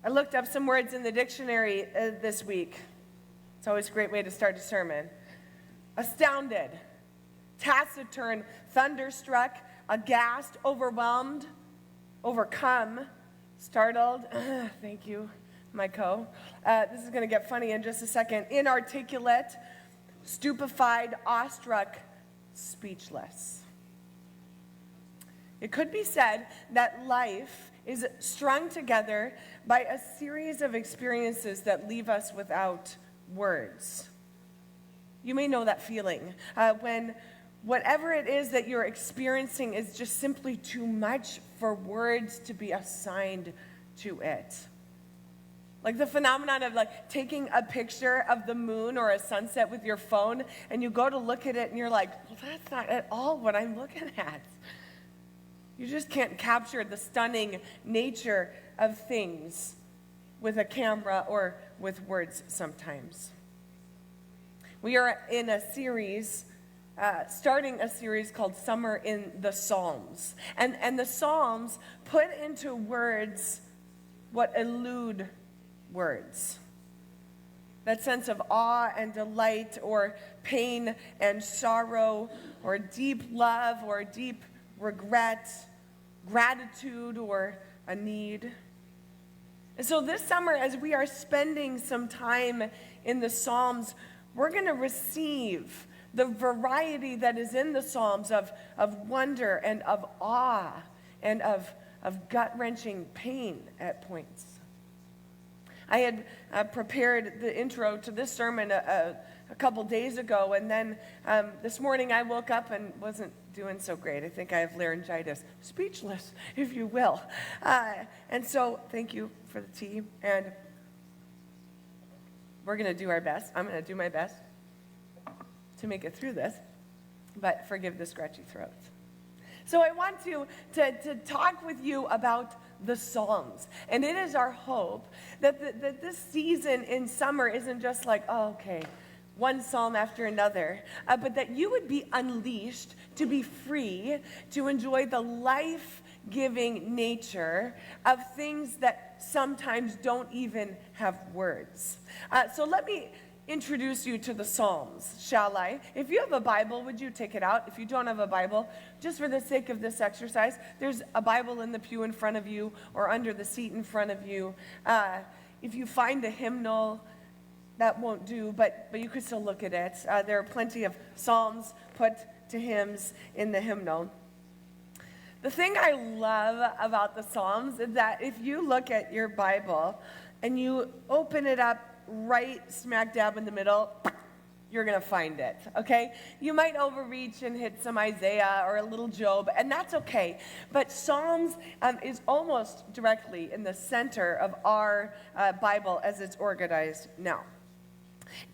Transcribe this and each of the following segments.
I looked up some words in the dictionary this week. It's always a great way to start a sermon. Astounded, taciturn, thunderstruck, aghast, overwhelmed, overcome, startled. Thank you, Michael. This is going to get funny in just a second. Inarticulate, stupefied, awestruck, speechless. It could be said that life is strung together by a series of experiences that leave us without words. You may know that feeling when whatever it is that you're experiencing is just simply too much for words to be assigned to it. Like the phenomenon of taking a picture of the moon or a sunset with your phone, and you go to look at it and you're like, well, that's not at all what I'm looking at. You just can't capture the stunning nature of things with a camera or with words sometimes. We are in a series, starting a series called Summer in the Psalms. And the Psalms put into words what elude words. That sense of awe and delight, or pain and sorrow, or deep love, or deep regret, gratitude, or a need. And so this summer, as we are spending some time in the Psalms, we're going to receive the variety that is in the Psalms of wonder and of awe and of gut-wrenching pain at points. I had prepared the intro to this sermon a couple days ago, and then this morning I woke up and wasn't doing so great. I think I have laryngitis, speechless, if you will. And so thank you for the tea, and we're going to do our best. I'm going to do my best to make it through this, but forgive the scratchy throat. So I want to talk with you about the Psalms. And it is our hope that this season in summer isn't just like, oh, okay, one psalm after another, but that you would be unleashed to be free to enjoy the life-giving nature of things that sometimes don't even have words. So let me introduce you to the Psalms, shall I? If you have a Bible, would you take it out? If you don't have a Bible, just for the sake of this exercise, there's a Bible in the pew in front of you or under the seat in front of you. If you find a hymnal, that won't do, but you could still look at it. There are plenty of psalms put to hymns in the hymnal. The thing I love about the Psalms is that if you look at your Bible and you open it up right smack dab in the middle, you're going to find it, okay? You might overreach and hit some Isaiah or a little Job, and that's okay. But Psalms is almost directly in the center of our Bible as it's organized now.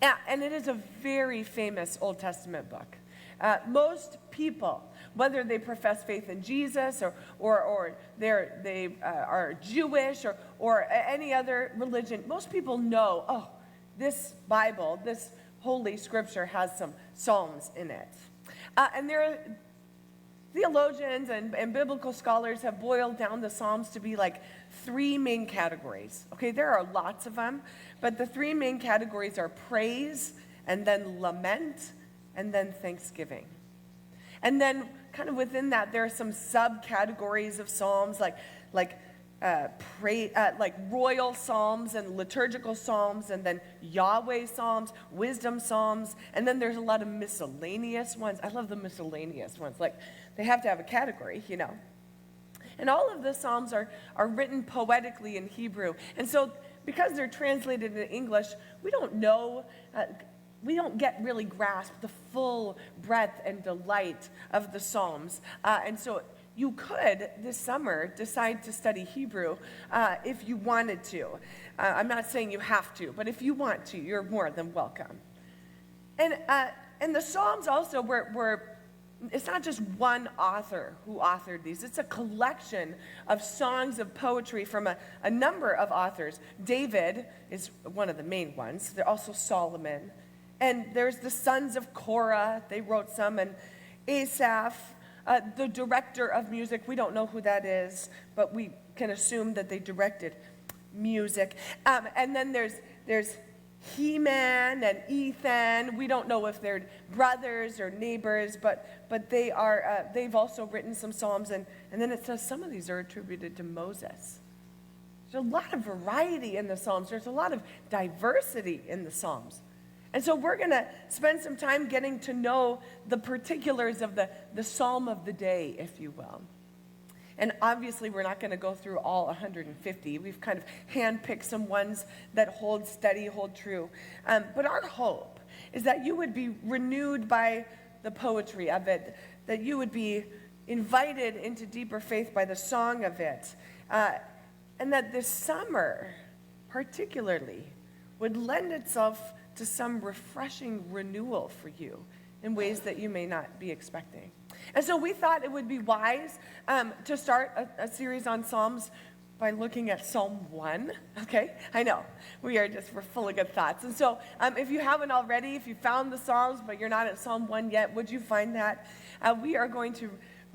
And it is a very famous Old Testament book. Most people, whether they profess faith in Jesus or they are Jewish or any other religion, most people know, oh, this Bible, this Holy Scripture has some Psalms in it. And there are theologians and biblical scholars have boiled down the Psalms to be like three main categories. Okay, there are lots of them, but the three main categories are praise, and then lament, and then thanksgiving. And then kind of within that, there are some subcategories of Psalms like royal Psalms and liturgical Psalms, and then Yahweh Psalms, wisdom Psalms, and then there's a lot of miscellaneous ones. I love the miscellaneous ones. Like, they have to have a category, you know. And all of the Psalms are written poetically in Hebrew. And so because they're translated in English, we don't know, we don't get really grasp the full breadth and delight of the Psalms. And so you could, this summer, decide to study Hebrew if you wanted to. I'm not saying you have to, but if you want to, you're more than welcome. And the Psalms also were it's not just one author who authored these. It's a collection of songs of poetry from a number of authors. David is one of the main ones. There's also Solomon. And there's the sons of Korah. They wrote some. And Asaph, the director of music. We don't know who that is, but we can assume that they directed music. And then there's He-Man and Ethan. We don't know if they're brothers or neighbors, but they are. They've also written some psalms, and then it says some of these are attributed to Moses. There's a lot of variety in the Psalms. There's a lot of diversity in the Psalms. And so we're going to spend some time getting to know the particulars of the Psalm of the day, if you will. And obviously, we're not going to go through all 150. We've kind of handpicked some ones that hold steady, hold true. But our hope is that you would be renewed by the poetry of it, that you would be invited into deeper faith by the song of it, and that this summer, particularly, would lend itself to some refreshing renewal for you in ways that you may not be expecting. And so we thought it would be wise to start a series on Psalms by looking at Psalm 1, okay? I know, we're full of good thoughts. And so if you haven't already, if you found the Psalms, but you're not at Psalm 1 yet, would you find that? We are going to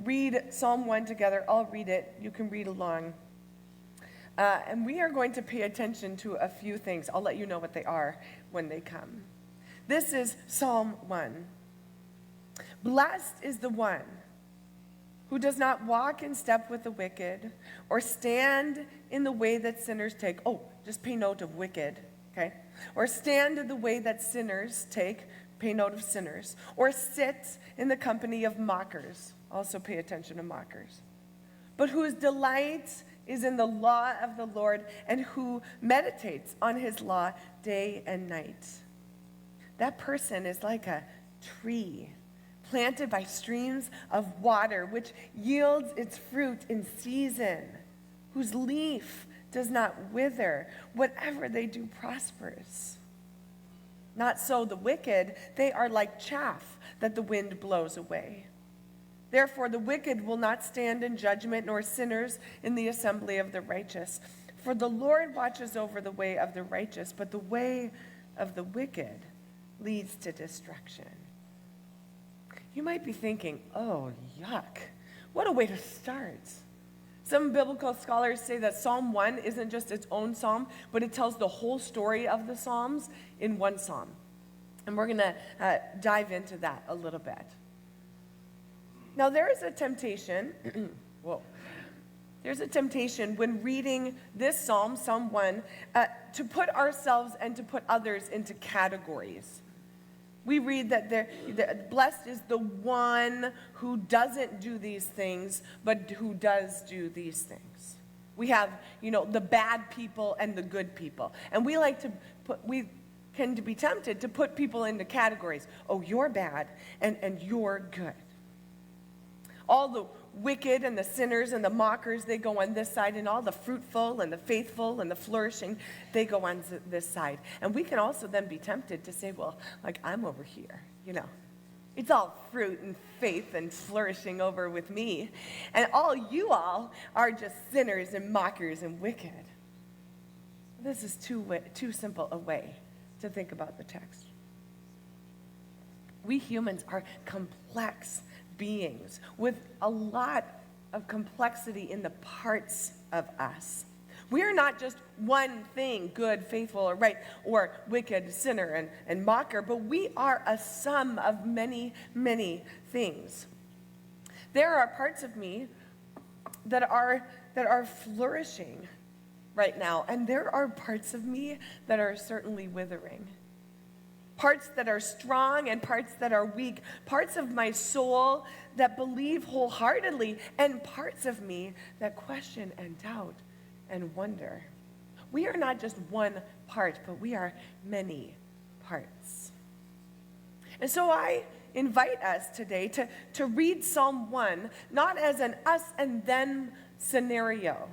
read Psalm 1 together. I'll read it. You can read along. And we are going to pay attention to a few things. I'll let you know what they are when they come. This is Psalm 1. Blessed is the one who does not walk in step with the wicked or stand in the way that sinners take. Oh, just pay note of wicked, okay? Or stand in the way that sinners take. Pay note of sinners. Or sit in the company of mockers. Also pay attention to mockers. But whose delight is in the law of the Lord, and who meditates on his law day and night. That person is like a tree planted by streams of water, which yields its fruit in season, whose leaf does not wither. Whatever they do prospers. Not so the wicked. They are like chaff that the wind blows away. Therefore, the wicked will not stand in judgment, nor sinners in the assembly of the righteous. For the Lord watches over the way of the righteous, but the way of the wicked leads to destruction. You might be thinking, oh, yuck. What a way to start. Some biblical scholars say that Psalm 1 isn't just its own psalm, but it tells the whole story of the Psalms in one psalm. And we're going to dive into that a little bit. Now, there is a temptation, there's a temptation when reading this psalm, Psalm 1, to put ourselves and to put others into categories. We read that blessed is the one who doesn't do these things, but who does do these things. We have, the bad people and the good people. And we can be tempted to put people into categories. Oh, you're bad and you're good. All the wicked and the sinners and the mockers, they go on this side, and all the fruitful and the faithful and the flourishing, they go on this side. And we can also then be tempted to say, well, like, I'm over here, It's all fruit and faith and flourishing over with me. And all you all are just sinners and mockers and wicked. This is too simple a way to think about the text. We humans are complex beings with a lot of complexity in the parts of us. We are not just one thing, good, faithful, or right, or wicked, sinner, and mocker, but we are a sum of many, many things. There are parts of me that are flourishing right now, and there are parts of me that are certainly withering. Parts that are strong and parts that are weak, parts of my soul that believe wholeheartedly, and parts of me that question and doubt and wonder. We are not just one part, but we are many parts. And so I invite us today to read Psalm 1, not as an us and them scenario,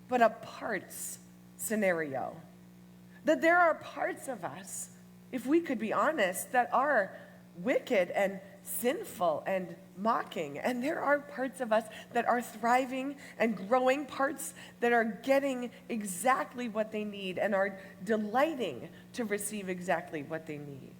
but a parts scenario. That there are parts of us, if we could be honest, that are wicked and sinful and mocking. And there are parts of us that are thriving and growing, parts that are getting exactly what they need and are delighting to receive exactly what they need.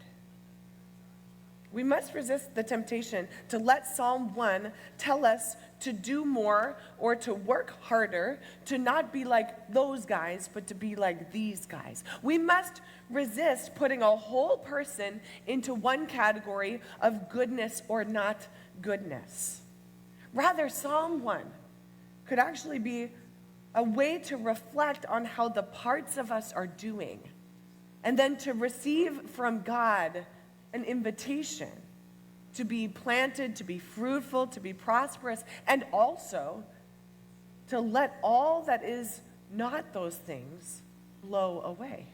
we must resist the temptation to let Psalm 1 tell us to do more or to work harder, to not be like those guys, but to be like these guys. We must resist putting a whole person into one category of goodness or not goodness. Rather, Psalm 1 could actually be a way to reflect on how the parts of us are doing, and then to receive from God an invitation to be planted, to be fruitful, to be prosperous, and also to let all that is not those things blow away.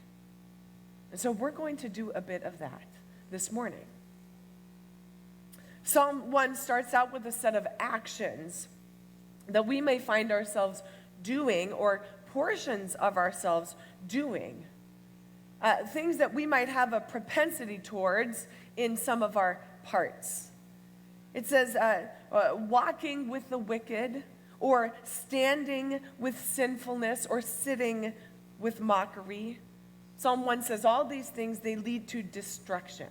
And so we're going to do a bit of that this morning. Psalm 1 starts out with a set of actions that we may find ourselves doing, or portions of ourselves doing. Things that we might have a propensity towards in some of our parts. It says walking with the wicked, or standing with sinfulness, or sitting with mockery. Psalm 1 says all these things, they lead to destruction.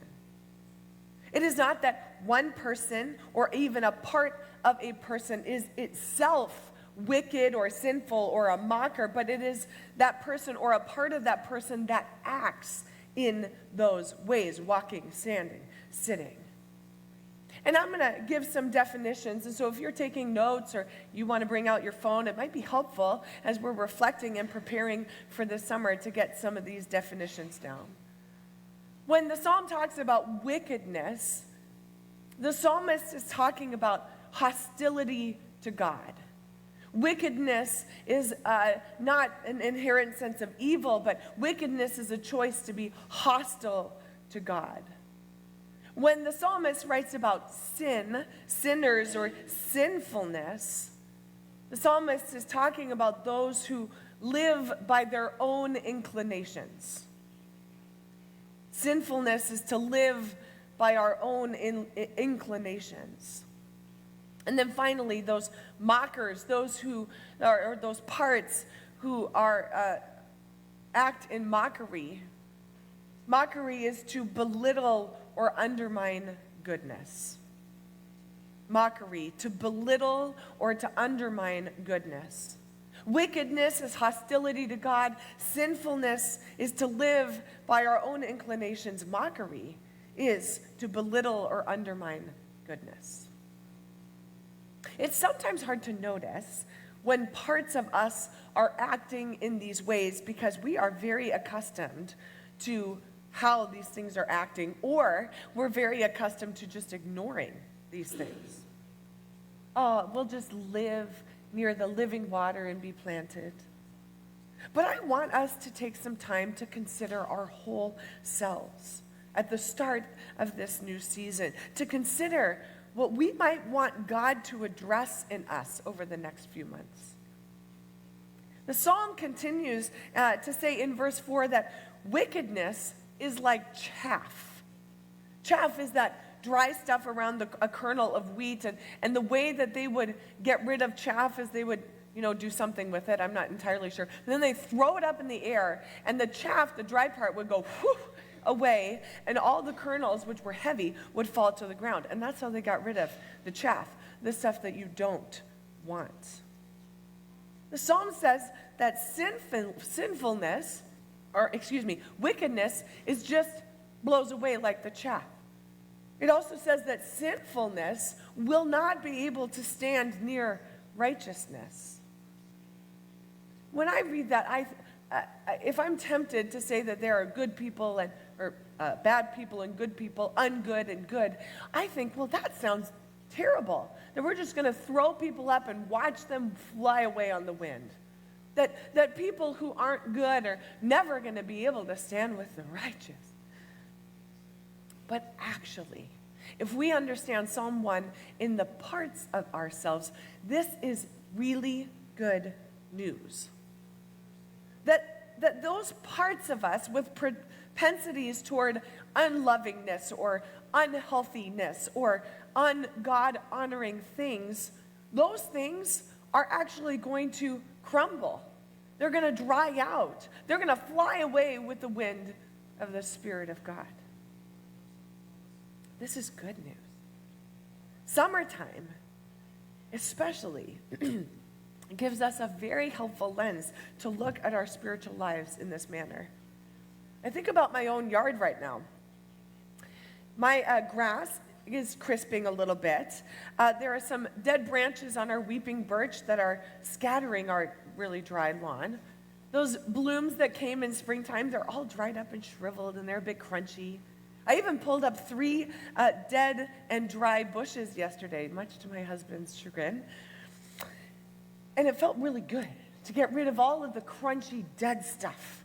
It is not that one person or even a part of a person is itself wicked or sinful or a mocker, but it is that person or a part of that person that acts in those ways, walking, standing, sitting. And I'm going to give some definitions, and so if you're taking notes or you want to bring out your phone, it might be helpful as we're reflecting and preparing for the summer to get some of these definitions down. When the psalm talks about wickedness, the psalmist is talking about hostility to God. Wickedness is not an inherent sense of evil, but wickedness is a choice to be hostile to God. When the psalmist writes about sin, sinners, or sinfulness, the psalmist is talking about those who live by their own inclinations. Sinfulness is to live by our own inclinations. And then finally, those mockers, those who are, or those parts who are act in mockery. Mockery is to belittle or undermine goodness. Mockery, to belittle or to undermine goodness. Wickedness is hostility to God. Sinfulness is to live by our own inclinations. Mockery is to belittle or undermine goodness. It's sometimes hard to notice when parts of us are acting in these ways because we are very accustomed to how these things are acting, or we're very accustomed to just ignoring these things. Oh, we'll just live near the living water and be planted. But I want us to take some time to consider our whole selves at the start of this new season, to consider what we might want God to address in us over the next few months. The psalm continues to say in verse 4 that wickedness is like chaff. Chaff is that dry stuff around a kernel of wheat, and the way that they would get rid of chaff is they would, do something with it. I'm not entirely sure. And then they throw it up in the air, and the chaff, the dry part, would go whoosh, away, and all the kernels, which were heavy, would fall to the ground. And that's how they got rid of the chaff, the stuff that you don't want. The psalm says that wickedness is just blows away like the chaff. It also says that sinfulness will not be able to stand near righteousness. When I read that, if I'm tempted to say that there are good people or bad people and good people, ungood and good, I think, well, that sounds terrible. That we're just going to throw people up and watch them fly away on the wind. That people who aren't good are never going to be able to stand with the righteous. But actually, if we understand Psalm 1 in the parts of ourselves, this is really good news. That those parts of us with propensities toward unlovingness or unhealthiness or un-God-honoring things, those things are actually going to crumble. They're going to dry out. They're going to fly away with the wind of the Spirit of God. This is good news. Summertime, especially, gives us a very helpful lens to look at our spiritual lives in this manner. I think about my own yard right now. My grass is crisping a little bit. There are some dead branches on our weeping birch that are scattering our really dry lawn. Those blooms that came in springtime, they're all dried up and shriveled, and they're a bit crunchy. I even pulled up 3 dead and dry bushes yesterday, much to my husband's chagrin. And it felt really good to get rid of all of the crunchy, dead stuff.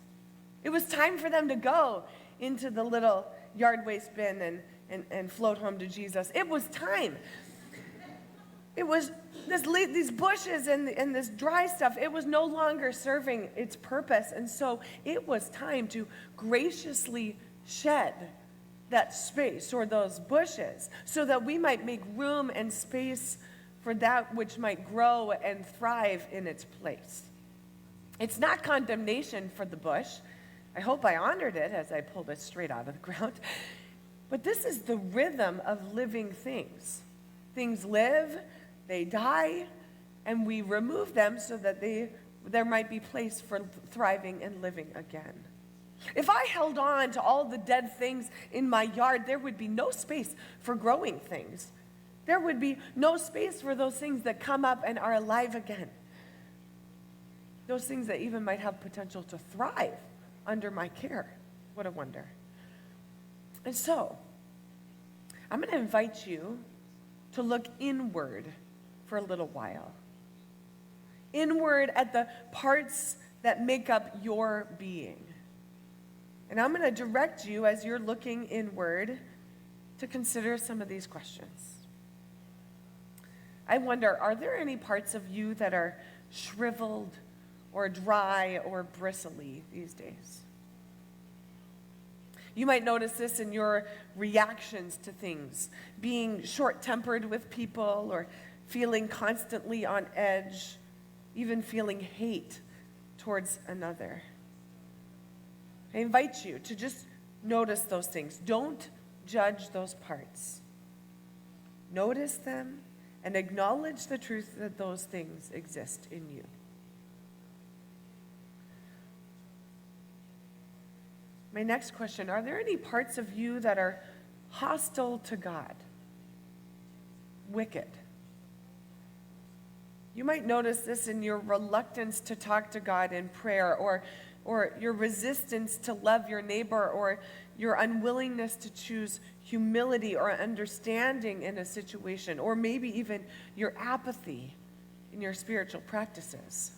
It was time for them to go into the little yard waste bin and float home to Jesus. It was time. It was these bushes and this dry stuff, it was no longer serving its purpose. And so it was time to graciously shed that space or those bushes so that we might make room and space for that which might grow and thrive in its place. It's not condemnation for the bush. I hope I honored it as I pulled it straight out of the ground. But this is the rhythm of living things. Things live, they die, and we remove them so that there might be place for thriving and living again. If I held on to all the dead things in my yard, there would be no space for growing things. There would be no space for those things that come up and are alive again. Those things that even might have potential to thrive under my care. What a wonder. And so, I'm going to invite you to look inward for a little while. Inward at the parts that make up your being. And I'm going to direct you as you're looking inward to consider some of these questions. I wonder, are there any parts of you that are shriveled or dry or bristly these days? You might notice this in your reactions to things, being short-tempered with people or feeling constantly on edge, even feeling hate towards another. I invite you to just notice those things. Don't judge those parts. Notice them and acknowledge the truth that those things exist in you. My next question, are there any parts of you that are hostile to God? Wicked. You might notice this in your reluctance to talk to God in prayer, or your resistance to love your neighbor, or your unwillingness to choose humility or understanding in a situation, or maybe even your apathy in your spiritual practices.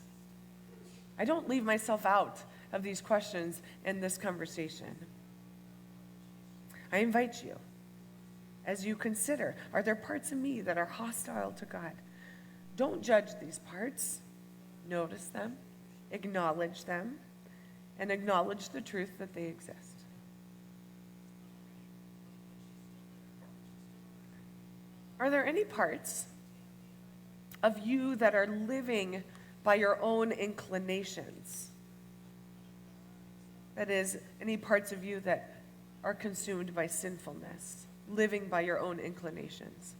I don't leave myself out of these questions in this conversation. I invite you, as you consider, are there parts of me that are hostile to God? Don't judge these parts. Notice them, acknowledge them, and acknowledge the truth that they exist. Are there any parts of you that are living by your own inclinations? That is, any parts of you that are consumed by sinfulness, living by your own inclinations.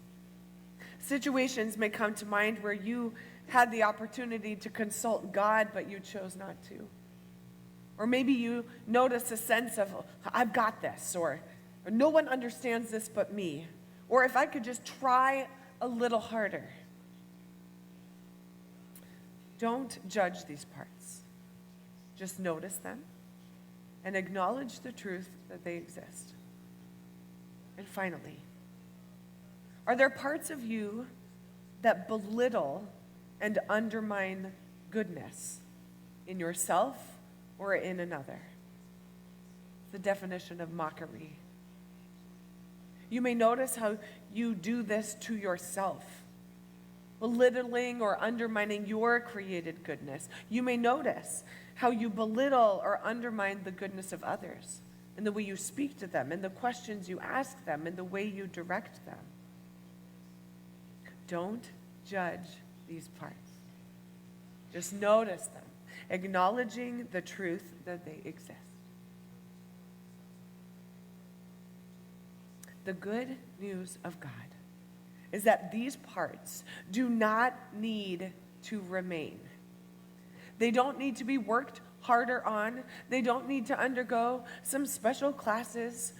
Situations may come to mind where you had the opportunity to consult God, but you chose not to. Or maybe you notice a sense of, I've got this, or no one understands this but me. Or if I could just try a little harder. Don't judge these parts. Just notice them and acknowledge the truth that they exist. And finally, are there parts of you that belittle and undermine goodness in yourself or in another? The definition of mockery. You may notice how you do this to yourself, belittling or undermining your created goodness. You may notice how you belittle or undermine the goodness of others in the way you speak to them, in the questions you ask them, in the way you direct them. Don't judge these parts. Just notice them, acknowledging the truth that they exist. the good news of God is that these parts do not need to remain. They don't need to be worked harder on. They don't need to undergo some special classes.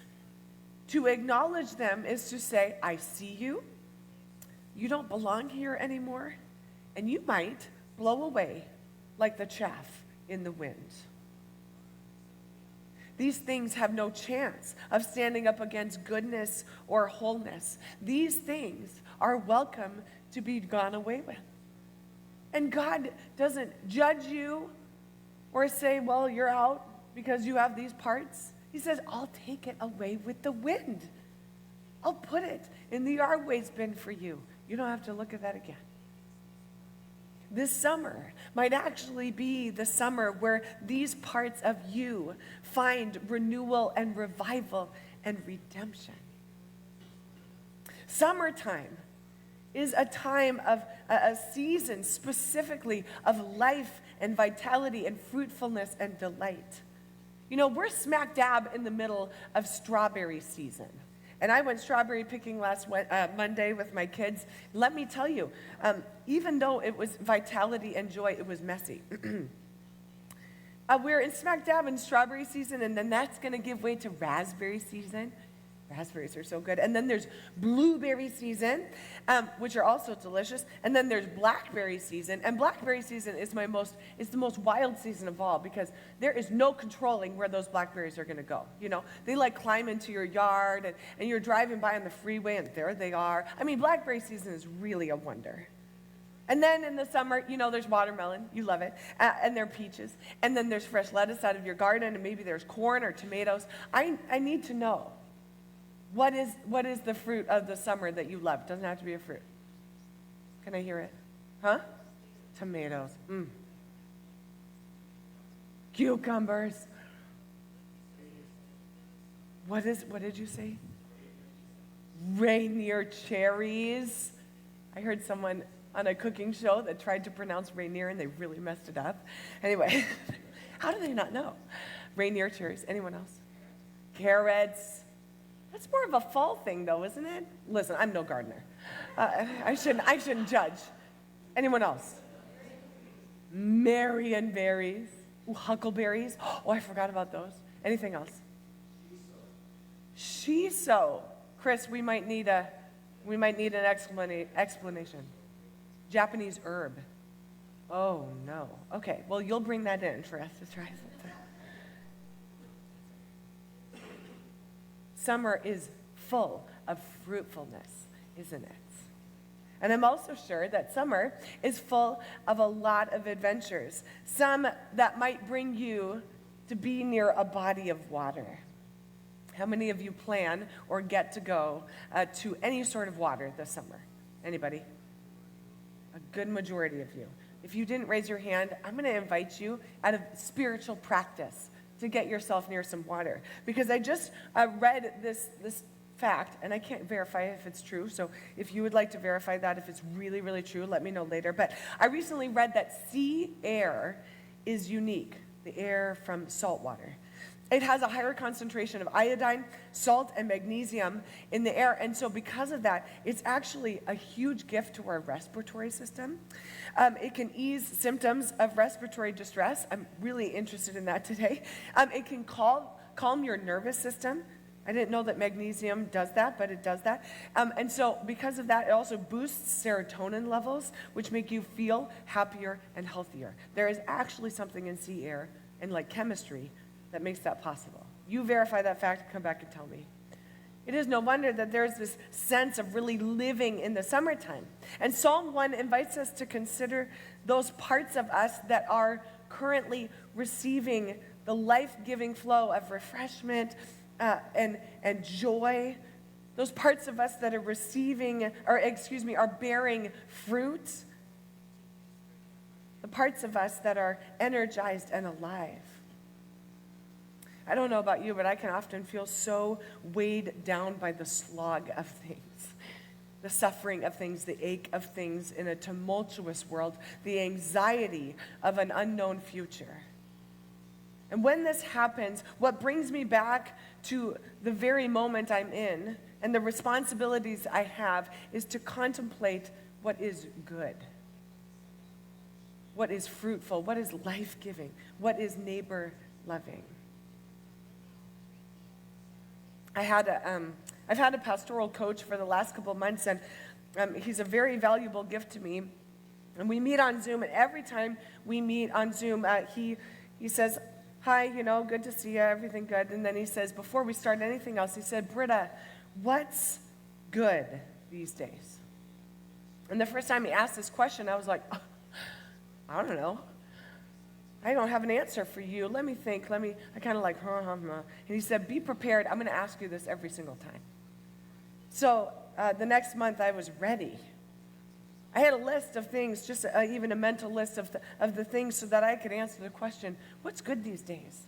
To acknowledge them is to say, I see you. You don't belong here anymore. And you might blow away like the chaff in the wind. These things have no chance of standing up against goodness or wholeness. These things are welcome to be gone away with. And God doesn't judge you or say, well, you're out because you have these parts. He says, I'll take it away with the wind. I'll put it in the yard waste bin for you. You don't have to look at that again. This summer might actually be the summer where these parts of you find renewal and revival and redemption. Summertime is a time of a season specifically of life and vitality and fruitfulness and delight. You know, we're smack dab in the middle of strawberry season. And I went strawberry picking last Monday with my kids. Let me tell you, even though it was vitality and joy, it was messy. We're in smack dab in strawberry season, and then that's going to give way to raspberry season. Raspberries are so good. And then there's blueberry season, which are also delicious. And then there's blackberry season. And blackberry season is the most wild season of all because there is no controlling where those blackberries are going to go. You know, they like climb into your yard and you're driving by on the freeway and there they are. I mean, blackberry season is really a wonder. And then in the summer, you know, there's watermelon. You love it. And there are peaches. And then there's fresh lettuce out of your garden and maybe there's corn or tomatoes. I need to know. What is the fruit of the summer that you love? It doesn't have to be a fruit. Can I hear it? Huh? Tomatoes. Cucumbers. What did you say? Rainier cherries. I heard someone on a cooking show that tried to pronounce Rainier and they really messed it up. Anyway, how do they not know? Rainier cherries. Anyone else? Carrots. That's more of a fall thing, though, isn't it? Listen, I'm no gardener. I shouldn't judge. Anyone else? Marion berries. Ooh, huckleberries. Oh, I forgot about those. Anything else? Shiso. Chris, we might need an explanation. Japanese herb. Oh no. Okay. Well, you'll bring that in for us to try something. Summer is full of fruitfulness, isn't it? And I'm also sure that summer is full of a lot of adventures, some that might bring you to be near a body of water. How many of you plan or get to go to any sort of water this summer? Anybody? A good majority of you. If you didn't raise your hand, I'm going to invite you out of spiritual practice to get yourself near some water. Because I just read this fact, and I can't verify if it's true, so if you would like to verify that, if it's really, really true, let me know later. But I recently read that sea air is unique, the air from salt water. It has a higher concentration of iodine, salt, and magnesium in the air. And so because of that, it's actually a huge gift to our respiratory system. It can ease symptoms of respiratory distress. I'm really interested in that today. It can calm your nervous system. I didn't know that magnesium does that, but it does that. And so because of that, it also boosts serotonin levels, which make you feel happier and healthier. There is actually something in sea air and like chemistry that makes that possible. You verify that fact, come back and tell me. It is no wonder that there's this sense of really living in the summertime. And Psalm 1 invites us to consider those parts of us that are currently receiving the life-giving flow of refreshment and joy. Those parts of us that are are bearing fruit. The parts of us that are energized and alive. I don't know about you, but I can often feel so weighed down by the slog of things, the suffering of things, the ache of things in a tumultuous world, the anxiety of an unknown future. And when this happens, what brings me back to the very moment I'm in and the responsibilities I have is to contemplate what is good, what is fruitful, what is life-giving, what is neighbor-loving. I've had a pastoral coach for the last couple of months, and he's a very valuable gift to me. And we meet on Zoom, and every time we meet on Zoom, he says, "Hi, good to see you, everything good." And then he says, before we start anything else, he said, "Britta, what's good these days?" And the first time he asked this question, I was like, I don't know. I don't have an answer for you. Let me think. I kind of like, And he said, "Be prepared. I'm going to ask you this every single time." So the next month I was ready. I had a list of things, just even a mental list of the things so that I could answer the question, what's good these days?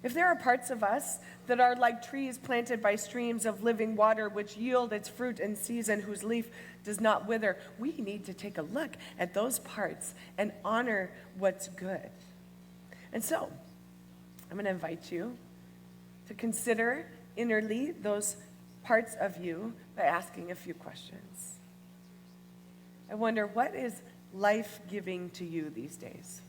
If there are parts of us that are like trees planted by streams of living water, which yield its fruit in season, whose leaf does not wither, we need to take a look at those parts and honor what's good. And so, I'm going to invite you to consider innerly those parts of you by asking a few questions. I wonder, what is life-giving to you these days?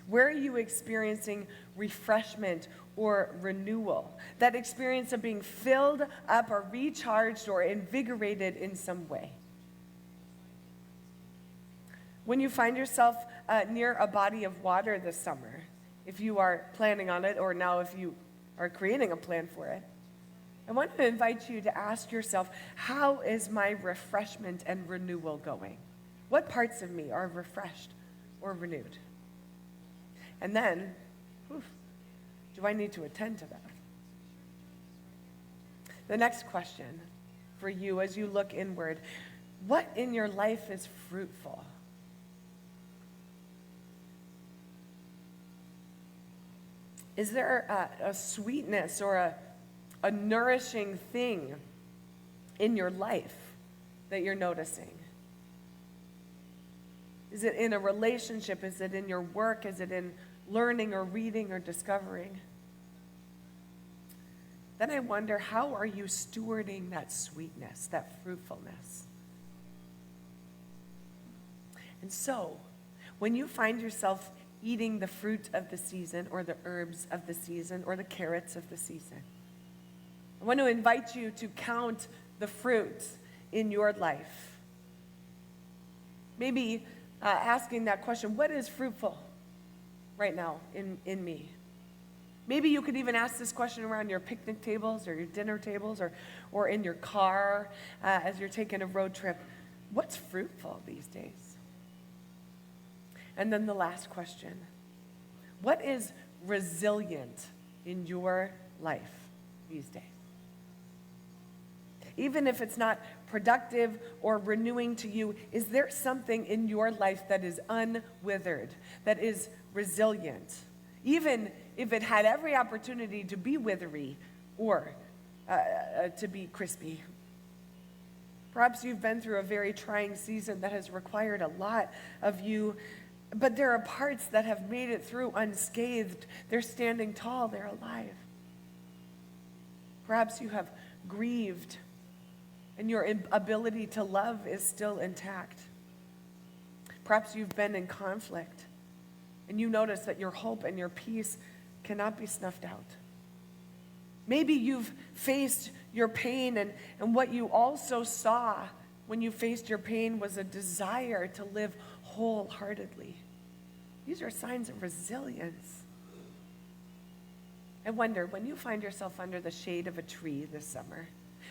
Where are you experiencing refreshment or renewal? That experience of being filled up or recharged or invigorated in some way. When you find yourself near a body of water this summer, if you are planning on it, or now if you are creating a plan for it, I want to invite you to ask yourself, how is my refreshment and renewal going? What parts of me are refreshed or renewed? And then, do I need to attend to that? The next question for you as you look inward, what in your life is fruitful? Is there a sweetness or a nourishing thing in your life that you're noticing? Is it in a relationship? Is it in your work? Is it in learning or reading or discovering? Then I wonder, how are you stewarding that sweetness, that fruitfulness? And so, when you find yourself eating the fruit of the season, or the herbs of the season, or the carrots of the season, I want to invite you to count the fruit in your life. Maybe asking that question, what is fruitful right now in me? Maybe you could even ask this question around your picnic tables or your dinner tables or in your car as you're taking a road trip. What's fruitful these days? And then the last question, what is resilient in your life these days? Even if it's not productive or renewing to you, is there something in your life that is unwithered, that is resilient, even if it had every opportunity to be withery or to be crispy? Perhaps you've been through a very trying season that has required a lot of you, but there are parts that have made it through unscathed. They're standing tall, they're alive. Perhaps you have grieved, and your ability to love is still intact. Perhaps you've been in conflict, and you notice that your hope and your peace cannot be snuffed out. Maybe you've faced your pain, and what you also saw when you faced your pain was a desire to live wholeheartedly. These are signs of resilience. I wonder, when you find yourself under the shade of a tree this summer,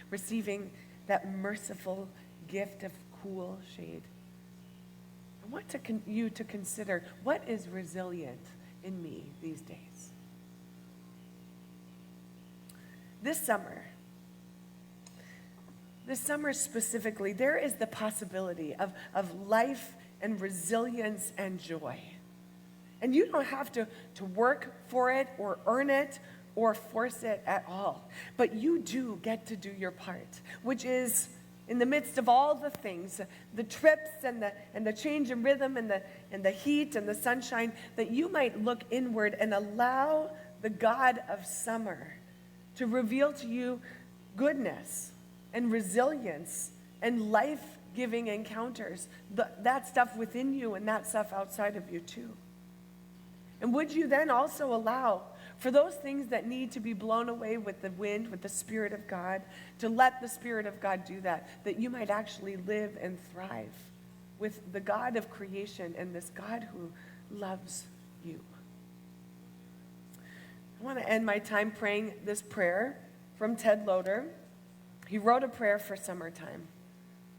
receiving that merciful gift of cool shade, I want you to consider, what is resilient in me these days? This summer specifically, there is the possibility of life and resilience and joy. And you don't have to work for it or earn it or force it at all. But you do get to do your part, which is, in the midst of all the things, the trips and the change in rhythm and the heat and the sunshine, that you might look inward and allow the God of summer to reveal to you goodness and resilience and life-giving encounters, that stuff within you and that stuff outside of you too. And would you then also allow for those things that need to be blown away with the wind, with the Spirit of God, to let the Spirit of God do that you might actually live and thrive with the God of creation and this God who loves you. I want to end my time praying this prayer from Ted Loder. He wrote a prayer for summertime,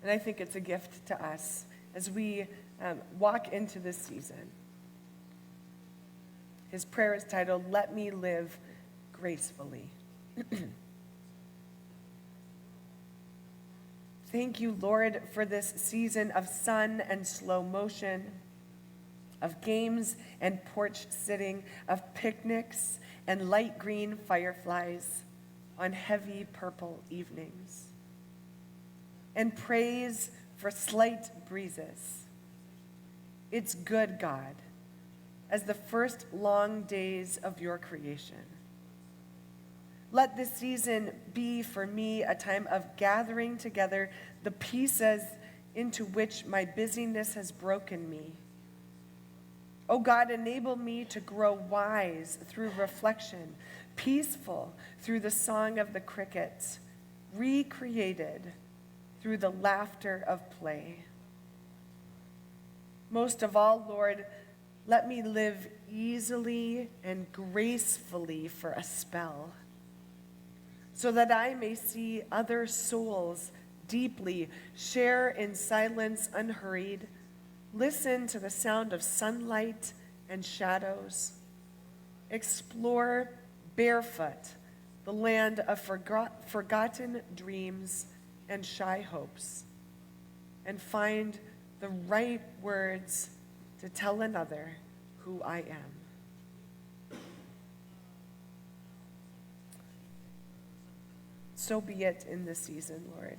and I think it's a gift to us as we walk into this season. His prayer is titled, "Let Me Live Gracefully." Thank you, Lord, for this season of sun and slow motion, of games and porch sitting, of picnics and light green fireflies on heavy purple evenings. And praise for slight breezes. It's good, God, as the first long days of your creation. Let this season be for me a time of gathering together the pieces into which my busyness has broken me. Oh God, enable me to grow wise through reflection, peaceful through the song of the crickets, recreated through the laughter of play. Most of all, Lord, let me live easily and gracefully for a spell, so that I may see other souls deeply, share in silence unhurried, listen to the sound of sunlight and shadows, explore barefoot the land of forgotten dreams and shy hopes, and find the right words to tell another who I am. So be it in this season, Lord.